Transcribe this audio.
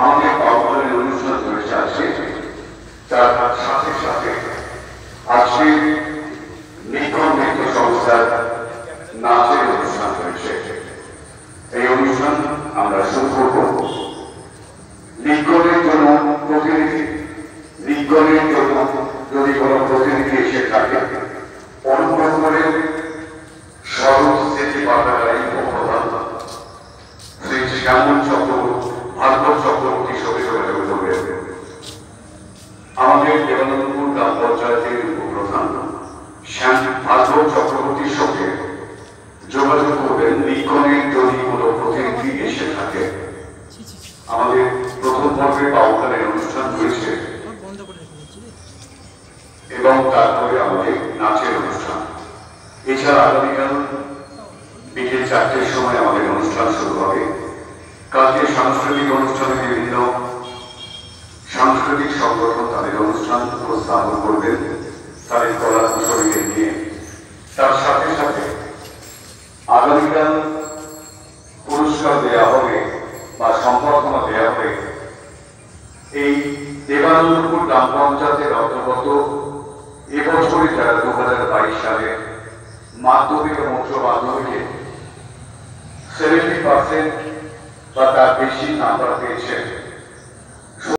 আমাদের বাউলের অনুষ্ঠান ধরে যাচ্ছে, তার সাথে সাথে আজকে নিখোঁজ নৃত্য সংস্থার নাচের অনুষ্ঠান হয়েছে। এই অনুষ্ঠান আমরা শুরু করব লিখনের জন্য প্রতিনিধি। লিখনের জন্য যদি কোনো প্রতিনিধি এসে থাকে, অনুগ্রহ করে স্বরূপ স্মৃতি পাঠাগারী প্রধান শ্রী শ্যামল চক্রবর্তী, ভার্গব চক্রবর্তী সঙ্গে যোগাযোগ করবে। আমাদের দেবানন্দপুর গ্রাম পঞ্চায়েতের উপপ্রধান ভার্গব চক্রবর্তীর সঙ্গে যোগাযোগ করবেন লিখনের যদি কোনো প্রতিনিধি এসে থাকে। আমাদের প্রথম পর্বে বাউলগানের অনুষ্ঠান রয়েছে এবং তারপরে আমাদের নাচের অনুষ্ঠান। এছাড়া আগামীকাল বিকেল 4টের সময় আমাদের অনুষ্ঠান শুরু হবে। কালকে সাংস্কৃতিক অনুষ্ঠানে বিভিন্ন সাংস্কৃতিক সংগঠন তাদের অনুষ্ঠান উপস্থাপন করবেন তাদের কলা কুশলীদের নিয়ে। তার সাথে সাথে আগামীকাল পুরস্কার দেওয়া হবে বা সম্বর্ধনা দেওয়া হবে এই দেবানন্দপুর গ্রাম পঞ্চায়েতের অন্তর্গত এবছরে যারা 2022 সালে মাধ্যমিক এবং উচ্চ মাধ্যমিকে 70% বা তার বেশি নাম্বার পেয়েছেন